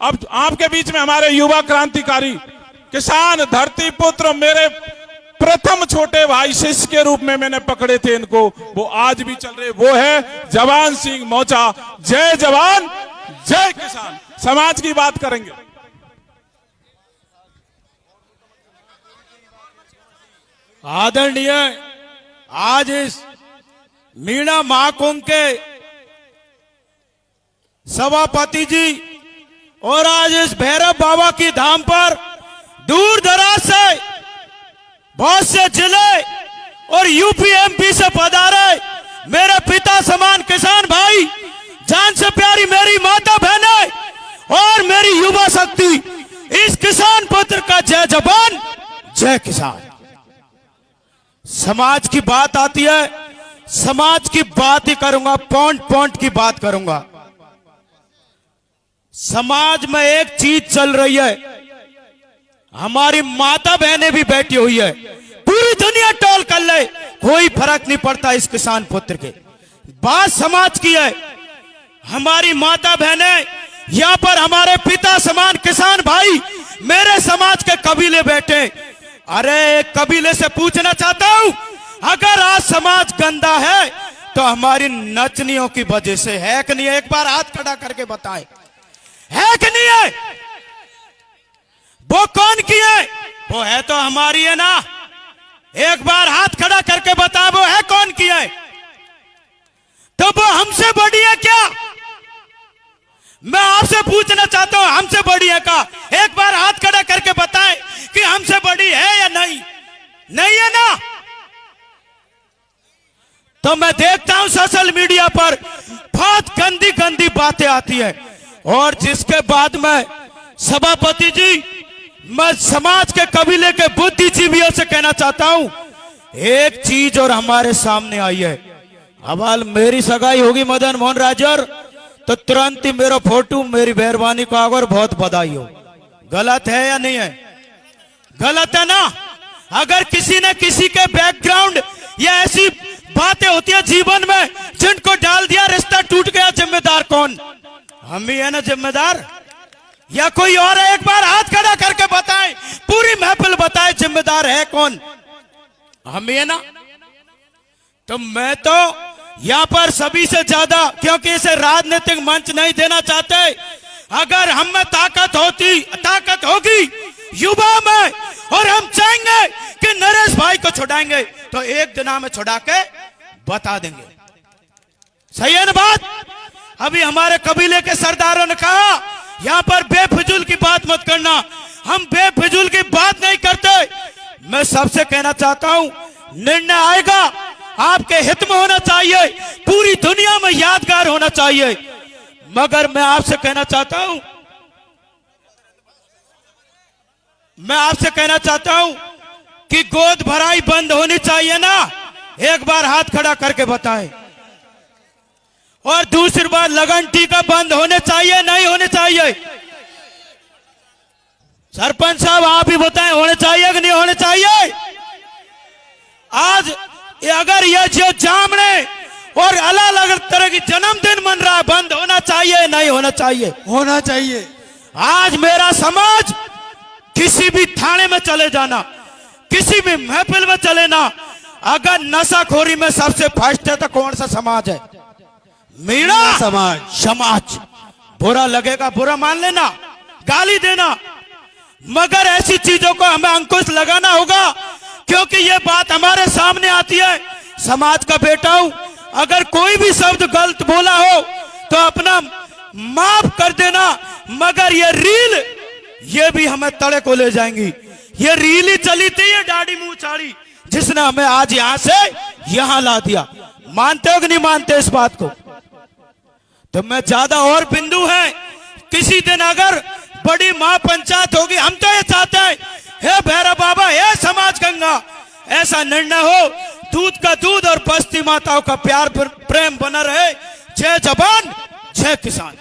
अब आपके बीच में हमारे युवा क्रांतिकारी किसान धरती पुत्र मेरे प्रथम छोटे भाई शिष्य के रूप में मैंने पकड़े थे इनको, वो आज भी चल रहे, वो है जवान सिंह मोचा। जय जवान जय किसान। समाज की बात करेंगे। आदरणीय आज इस मीणा महाकुंभ के सभापति जी और आज इस भैरव बाबा की धाम पर दूर दराज से बहुत से जिले और यूपी एमपी से पधारे मेरे पिता समान किसान भाई, जान से प्यारी मेरी माता बहनें और मेरी युवा शक्ति, इस किसान पुत्र का जय जवान जय किसान। समाज की बात आती है, समाज की बात ही करूंगा, पॉइंट पॉइंट की बात करूंगा। समाज में एक चीज चल रही है, हमारी माता बहनें भी बैठी हुई है, पूरी दुनिया टोल कर ले, कोई फर्क नहीं पड़ता इस किसान पुत्र के। बात समाज की है, हमारी माता बहनें यहां पर, हमारे पिता समान किसान भाई, मेरे समाज के कबीले बैठे। अरे एक कबीले से पूछना चाहता हूं, अगर आज समाज गंदा है तो हमारी नचनियों की वजह से है कि नहीं? एक बार हाथ खड़ा करके बताएं, है कि नहीं है? वो कौन की है? वो है तो हमारी है ना। एक बार हाथ खड़ा करके बता, वो है कौन की है? तो वो हमसे बड़ी है क्या? मैं आपसे पूछना चाहता हूं, हमसे बड़ी है क्या? एक बार हाथ खड़ा करके बताएं कि हमसे बड़ी है या नहीं? नहीं है ना। तो मैं देखता हूं सोशल मीडिया पर बहुत गंदी गंदी बातें आती है, और जिसके बाद में सभापति जी, मैं समाज के कबीले के बुद्धिजीवियों से कहना चाहता हूं, एक चीज और हमारे सामने आई है। अब मेरी सगाई होगी मदन मोहन राजर तो तुरंत ही मेरा फोटो मेरी मेहरबानी को आगे और बहुत बधाई हो। गलत है या नहीं है? गलत है ना। अगर किसी ने किसी के बैकग्राउंड या ऐसी बातें होती है जीवन में जिनको डाल दिया, रिश्ता टूट गया, जिम्मेदार कौन? हम ही है ना जिम्मेदार, या कोई और है? एक बार हाथ खड़ा करके बताएं, पूरी महफिल बताए जिम्मेदार है कौन? हम ही है ना। तो मैं तो यहां पर सभी से ज्यादा, क्योंकि इसे राजनीतिक मंच नहीं देना चाहते, अगर हम में ताकत होगी युवा में, और हम चाहेंगे कि नरेश भाई को छुड़ाएंगे तो एक दिन में छुड़ा के बता देंगे। सही है ना बात? अभी हमारे कबीले के सरदारों ने कहा यहां पर बेफिजूल की बात मत करना, हम बेफिजूल की बात नहीं करते। मैं सबसे कहना चाहता हूं, निर्णय आएगा आपके हित में होना चाहिए, पूरी दुनिया में यादगार होना चाहिए। मगर मैं आपसे कहना चाहता हूं कि गोद भराई बंद होनी चाहिए ना। एक बार हाथ खड़ा करके बताएं। और दूसरी बार लगन टीका बंद होने चाहिए नहीं होने चाहिए? सरपंच साहब आप ही बताएं, होने चाहिए कि नहीं होने चाहिए? आज अगर ये जो जामने और अलग अलग तरह की जन्मदिन मन रहा है, बंद होना चाहिए नहीं होना चाहिए? होना चाहिए। आज मेरा समाज किसी भी थाने में चले जाना, किसी भी महफिल में चले ना, अगर नशाखोरी में सबसे फर्स्ट है तो कौन सा समाज है? मीणा समाज। बुरा लगेगा, बुरा मान लेना, गाली देना, मगर ऐसी चीजों को हमें अंकुश लगाना होगा, क्योंकि ये बात हमारे सामने आती है। समाज का बेटा हूं, अगर कोई भी शब्द गलत बोला हो तो अपना माफ कर देना, मगर ये रील ये भी हमें तड़े को ले जाएंगी। ये रील ही चली थी, ये दाढ़ी मुंह चाड़ी, जिसने हमें आज यहां से यहां ला दिया। मानते हो कि नहीं मानते इस बात को? तो मैं ज्यादा और बिंदु है, किसी दिन अगर बड़ी महापंचायत होगी, हम तो ये चाहते हैं, हे भैरव बाबा, हे समाज गंगा, ऐसा निर्णय हो, दूध का दूध और बस्ती माताओं का प्यार प्रेम बना रहे। जय जवान जय किसान।